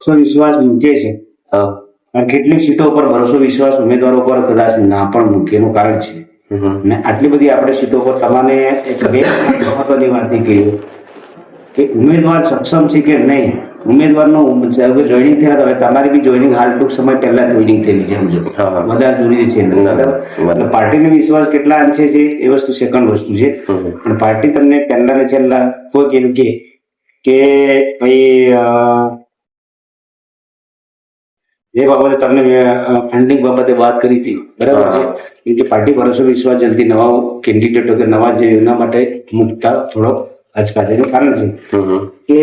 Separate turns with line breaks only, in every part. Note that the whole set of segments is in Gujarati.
વિશ્વાસ મૂકે છે. અને કેટલીક સીટો પર ભરોસો વિશ્વાસ ઉમેદવારો પર કદાચ ના પણ મૂકે એનું કારણ છે. અને આટલી બધી આપણે સીટો પર તમારે એક મહત્વની વાત એ કહી કે ઉમેદવાર સક્ષમ છે કે નહીં. ઉમેદવારનો જોઈનિંગ થયા હવે તમારી બી જોઈનિંગ હાલ ટૂંક સમય પહેલા જોઈનિંગ થયેલી છે સમજો બધા જરૂરી છે બરાબર. પાર્ટીનો વિશ્વાસ કેટલા અંશે છે એ વસ્તુ સેકન્ડ વસ્તુ છે. પણ પાર્ટી તમને પહેલા ને છેલ્લા કોઈ એમ કે ભાઈ જે બાબતે તમને ફંડિંગ બાબતે વાત કરી હતી બરાબર છે કેમ કે પાર્ટી ભરોસો વિશ્વાસ જલ્દી નવા કેન્ડિડેટો કે નવા જે એના માટે મૂકતા થોડો અચકાશે. એનું કારણ છે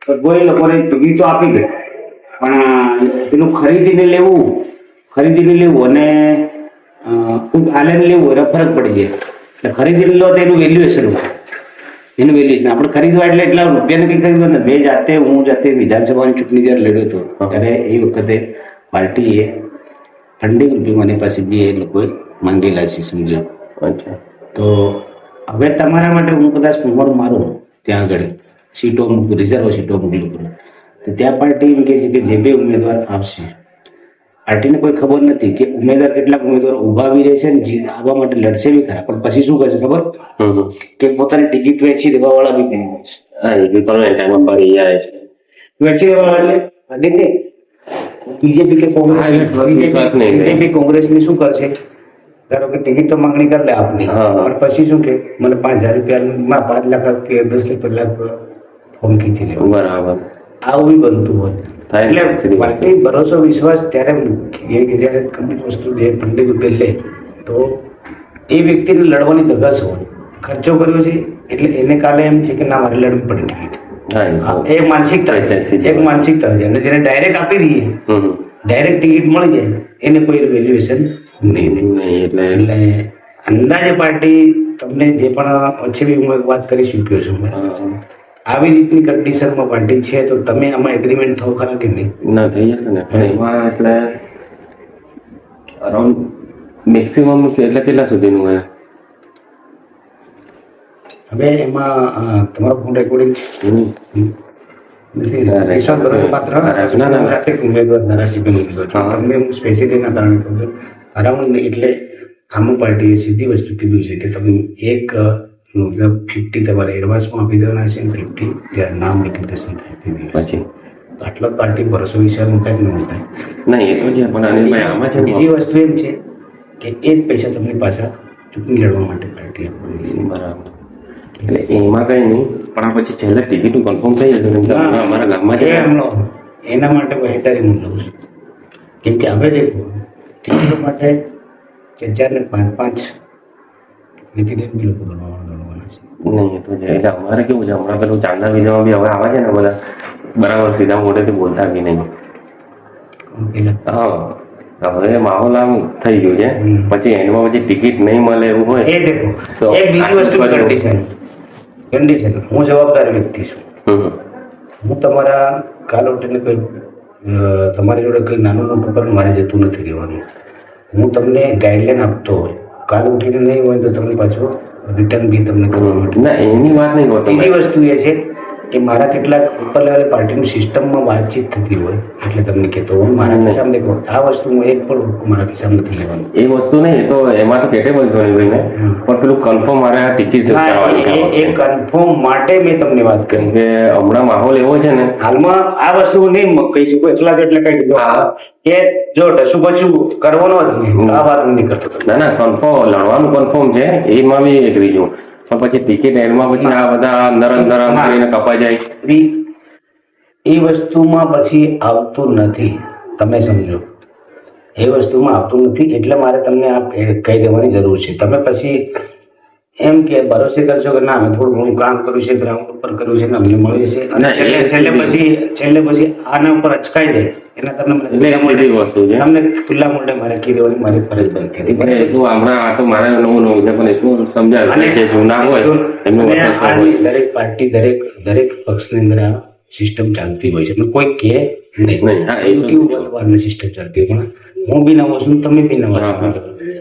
કે કોઈ લોકોને ટિકિટ તો આપી દે પણ પેલું ખરીદીને લેવું અને આલેને લેવું એનો ફરક પડી જાય. એટલે ખરીદીને લો તો એનું વેલ્યુએશન આપણે ખરીદવા એટલે એટલા રૂપિયાને કઈ ખરીદવા ને. હું જાતે વિધાનસભાની ચૂંટણી જયારે લડ્યો હતો ત્યારે એ વખતે પાર્ટીએ ફંડિંગ રૂપિયા મારી પાસે બી એ લોકોએ માંગેલા છે સમજો. તો હવે તમારા માટે હું કદાચ મારું ત્યાં આગળ સીટો રિઝર્વ સીટો મોકલું કરું તો ત્યાં પાર્ટી એમ કહે છે કે જે બે ઉમેદવાર આવશે પાર્ટીને કોઈ ખબર નથી કે કેટલાક ઉમેદવારો ઉભા બી રહેશે ને આવવા માટે લડશે બી ખરા. પણ પછી શું કરશે ખબર કે પોતાની ટિકિટ વેચી દેવા વાળા બી બની જશે. વેચી દેવા વાળા એટલે બીજેપી કે કોંગ્રેસની શું કરશે ધારો કે ટિકિટ તો માંગણી કરી લે આપની પણ પછી શું કે મને 5,000 રૂપિયા 5 લાખ રૂપિયા 10 કે 5 લાખ ફોર્મ ખીંચી લેવું બરાબર. આવું બી બનતું હોય એટલે પાર્ટી ભરોસો વિશ્વાસ ત્યારે જયારે કમ્પ્લીટ વસ્તુ જે ફંડિંગ રૂપિયા લે તો એ વ્યક્તિને લડવાની ધગસ હોય. ખર્ચો કર્યો છે એટલે એને કાલે એમ છે કે ના મારે લડવી પડે ટિકિટ. એક માનસિકતા છે અને જેને ડાયરેક્ટ આપી દઈએ ડાયરેક્ટ ટિકિટ મળી જાય એને કોઈ વેલ્યુએશન નહીં. એટલે અંદાજે પાર્ટી તમને જે પણ પછી હું એક વાત કરી ચૂક્યો છું આવી રીતની કન્ડિશનમાં પાર્ટી છે તો તમે આમાં એગ્રીમેન્ટ થવો ખરા કે નહીં?
ના થઈ જશે ને પણ એમાં એટલે અરાઉન્ડ મેક્સિમમ એટલે કેટલા સુધીનું હોય?
હવે એમાં તમારો ફોન રેકોર્ડિંગ અરાઉન્ડ એટલે આમાં પાર્ટીએ સીધી વસ્તુ કીધું છે કે તમે 50 તમારે એડવાન્સમાં આપી દેવાના છે 50 જ્યારે નામ એપ્લિકેશન થાય પછી આટલો પાર્ટી ભરોસો વિચાર મુકાય ન મુકાય
નહીં એ તો છે. પણ
બીજી વસ્તુ એમ છે કે એ જ પૈસા તમને પાછા ચૂંટણી લડવા માટે પાર્ટી આપવાની છે
બરાબર. એટલે એમાં કઈ નહીં પણ પછી છેલ્લે ટિકિટ કન્ફર્મ થઈ જશે અમારા ગામમાં
એના માટે વહેતારી હું લઉં છું કેમ કે હવે દેખો ટિકિટો માટે 4 ને 5 નીતિને બી લોકો લડવાના છે
નહીં એ તો છે. એટલે અમારે કેવું છે હમણાં પેલું ચાંદા વિજયમાં બી હવે આવે છે ને બધા બરાબર સીધા મોઢેથી બોલતા બી નહીં. હવે માહોલ આમ થઈ ગયું છે પછી એમાં પછી ટિકિટ નહીં મળે એવું હોય
એ દેખો એક બીજી વસ્તુ કન્ડિશન હું જવાબદાર વ્યક્તિ છું. હું તમારા કાલ ઉઠીને કોઈ તમારી જોડે કોઈ નાનું મોટું પણ મારે જતું નથી રહેવાનું. હું તમને ગાઈડલાઈન આપતો હોય કાલ ઉઠીને નહીં હોય તો તમને પાછું રિટર્ન બી તમને
ના એની વાત નહીં કરતો.
બીજી વસ્તુ એ છે કે મારા કેટલાક ઉપર લેવલે પાર્ટીની સિસ્ટમમાં વાતચીત થતી હોય એટલે તમને કહેતો હું મારા ખિસ્સામાં દેખો આ વસ્તુ હું એક પણ મારા ખિસ્સામાં નથી લેવાનું.
એ વસ્તુ નહીં તો એમાં તો કેટેબલ જોઈ ભાઈને પણ પેલું કન્ફર્મ મારે આ ટિકિટ
એ કન્ફર્મ માટે મેં તમને વાત કરી
કે હમણાં માહોલ એવો છે ને
હાલમાં આ વસ્તુ નહીં કહી શકું એટલા એટલે કઈ કે જો ઢસું બચું કરવાનો જ નહીં આ વાત હું નહીં કરતો.
ના કન્ફર્મ લડવાનું કન્ફર્મ છે એમાં બી એગ્રી છું પણ પછી ટિકિટ એડમાં પછી આ બધા અંદર કરીને કપાઈ જાય
એ વસ્તુમાં પછી આવતું નથી. તમે સમજો એ વસ્તુમાં આવતું નથી એટલે મારે તમને આ કહી દેવાની જરૂર છે. તમે પછી એમ કે ભરોસે કરશો કે ના મેં થોડું ઘણું કામ કર્યું છે ગ્રાઉન્ડ ઉપર કર્યું છે ને અમને મળી જશે અને છેલ્લે પછી આના ઉપર અચકાઈ જાય એના તમને
વસ્તુ છે
તમને ખુલ્લા મોઢે મારે કહી દેવાની મારી ફરજ બનતી હતી.
હમણાં આ તો મારે નવું છે પણ એટલું સમજાવે જે જૂના હોય એમનું
દરેક પાર્ટી દરેક પક્ષની અંદર આ સિસ્ટમ ચાલતી હોય છે કોઈ કે નહીં સિસ્ટમ ચાલતી હોય પણ હું બી નવો છું તમે બી નવા છો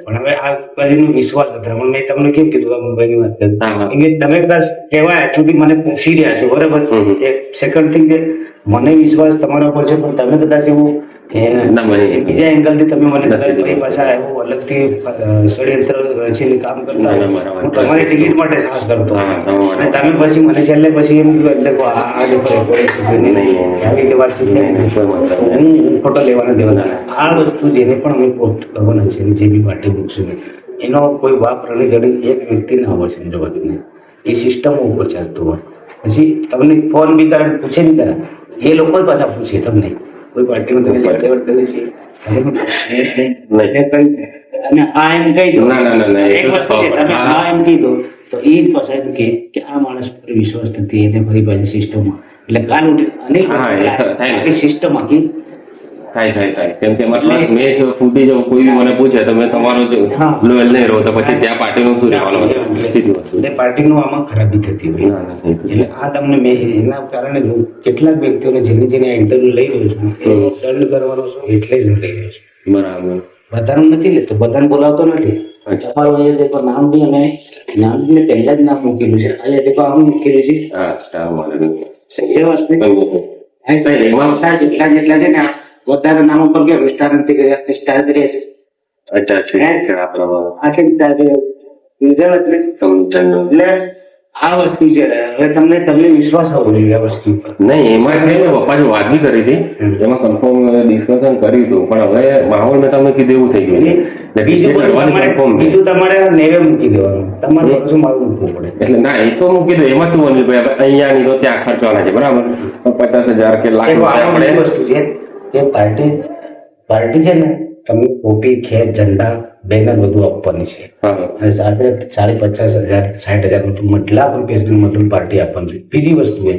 પણ હવે આ બાજુનો વિશ્વાસ હતો મેં તમને કેમ કીધું આ મુંબઈની વાત કરી તમે કદાચ કહેવાય સુધી મને પૂછી રહ્યા છો બરાબર. એક સેકન્ડ થિંગ કે મને વિશ્વાસ તમારા પર છે, પણ તમે કદાચ એવું
ના, મને-
બીજા એંગલ થી તમે મને કદાચ
નથી.
મારી પાછા એવું અલગથી ષડયંત્ર રચીને કામ કરતા
ના,
હોય,
ના, બરાબર.
હું તમારી ટિકિટ માટે સાહસ કરતો
હા, બરાબર.
અને તમે પછી મને છેલ્લે પછી એમ કહ્યું એટલે આ જે
નહીં, નહીં.
આવી રીતે વાતચીત થઈ.
નહીં, કોઈ મતલબ નહીં.
હું ખોટો લેવાના દેવાના નથી. આ વસ્તુ જેને પણ અમે પોસ્ટ કરવાના છે જે બી પાર્ટી મૂકશું ને, એનો કોઈ વાપ રણી જડી એક વ્યક્તિ ના હોય સમજવાથી નહીં. એ સિસ્ટમ ઉપર ચાલતું હોય. પછી તમને ફોન બી કરે પૂછે બી કરે, એ લોકો જ પાછા પૂછે તમને કોઈ પાર્ટીમાં તમે લેવડ કરી છે અને આ એમ કહી દો.
ના, ના, ના, ના, એ
એક
તો
વસ્તુ છે, તમે આ એમ કહી દો તો એ જ પાછા એમ કે આ માણસ પર વિશ્વાસ નથી, એને ફરી પાછી સિસ્ટમમાં એટલે કાલ ઉઠી
હા, એ તો થાય ને.
અને સિસ્ટમ આખી
થાય કેમ કે મતલબ મેં જો ફૂટી જાઉં, કોઈ બી મને પૂછે તો મેં તમારો જો
હા.
લોયલ નહીં રહો તો પછી ત્યાં પાર્ટીનું શું રહેવાનું સીધી વસ્તુ.
એટલે પાર્ટીનું આમાં ખરાબી થતી હોય.
ના, ના, એ તો છે.
એટલે આ તમને મેં એના કારણે હું કેટલાક વ્યક્તિઓને જેને જેને ઇન્ટરવ્યુ લઈ રહ્યો છું એ દંડ કરવાનો છું એટલે જ હું લઈ રહ્યો છું.
બરાબર.
બધાનું નથી લેતો, બધાને બોલાવતો નથી.
અચ્છા.
તમારું અહીંયા દેખો નામ બી અમે નામ બી મેં પહેલા જ નામ મૂકેલું છે, અહીંયા દેખો આમ મૂકેલું છે.
હા, સ્ટાર મળે.
એ વસ્તુ
એમાં
જેટલા છે ને વધારે નામ ઉપર કે સ્ટાર નથી કર્યા, સ્ટાર કર્યા છે.
અચ્છા છે કે આપણા
આખી સ્ટાર કર્યા એટલે આ વસ્તુ છે. હવે તમને વિશ્વાસ હોવો જોઈએ આ વસ્તુ પર.
નહીં, એમાં છે ને પપ્પા જો વાત બી કરી હતી, એમાં કન્ફર્મ ડિસ્કશન કર્યું હતું, પણ હવે માહોલ મેં તમને કીધું એવું થઈ ગયું છે.
બીજું
એટલે
બધું
કરવાની
તમારે-
confirm છે.
બીજું તમારે નેવે મૂકી દેવાનું, તમારે પાછું મારું મૂકવું પડે.
એટલે ના, એ તો મૂકી દો. એમાં શું બન્યું ભાઈ, આપણે અહીંયા ની તો ત્યાં ખર્ચવાના છે, બરાબર? તો 50,000 કે લાખ
એક
રૂપિયા
આમાં
આપણે
બીજી વસ્તુ છે કે પાર્ટી છે ને તમે કોપી ખેત ઝંડા બેનર બધું આપવાની છે
હા,
અને સાથે 50,000 60,000 લાખ રૂપિયા મતલબ પાર્ટી આપવાની છે. બીજી વસ્તુ એ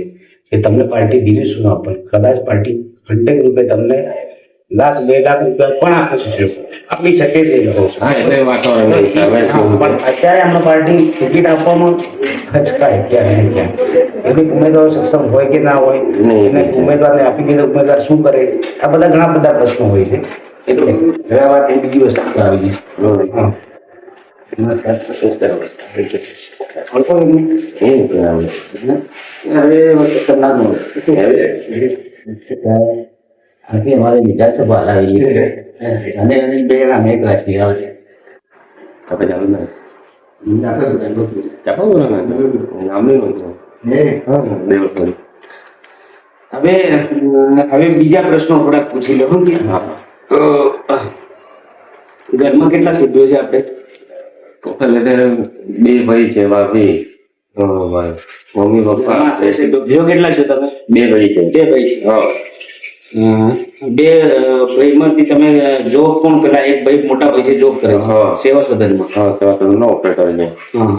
કે તમને પાર્ટી બીજું શું આપવાનું, કદાચ પાર્ટી 100 રૂપિયા તમને લાખ 2 લાખ રૂપિયા પણ આપી શકે છે એ લોકો.
હા, એટલે વાતાવરણ હિસાબે
હા, પણ અત્યારે અમને પાર્ટી ટિકિટ આપવામાં ખચકાય ક્યાં ને ક્યાં. એટલે ઉમેદવારો સક્ષમ હોય કે ના હોય,
નહીં.
એને ઉમેદવારને આપી દીધો, ઉમેદવાર શું કરે, આ બધા ઘણા બધા પ્રશ્નો હોય છે. એટલે હવે આ વાત એ બીજી વસ્તુ આવી ગઈ. હા. ઓળખો એમને? હવે વખત કરનારનો. આથી અમારે વિધાનસભા હલાવી અને બે જણા મેં ક્લાસી આવે
આપણે ચાલુ ના ચાપા બોલો ને નામ નહીં બોલતો. હા, દેવળ.
હવે બીજા પ્રશ્નો થોડાક પૂછી લો.
હા,
ઘરમાં કેટલા સભ્યો છે આપણે?
એટલે 2 ભાઈ છે, ભાભી, મમ્મી પપ્પા,
સભ્યો કેટલા છો તમે?
2 ભાઈ છે.
2 ભાઈ છે.
હા,
2 ભાઈમાંથી તમે જોબ કોણ, પેલા એક ભાઈ મોટા ભાઈ છે જોબ કરે છે
હા.
સેવા સદનમાં.
હા, સેવા સદનનો ઓપરેટર છે.
હા.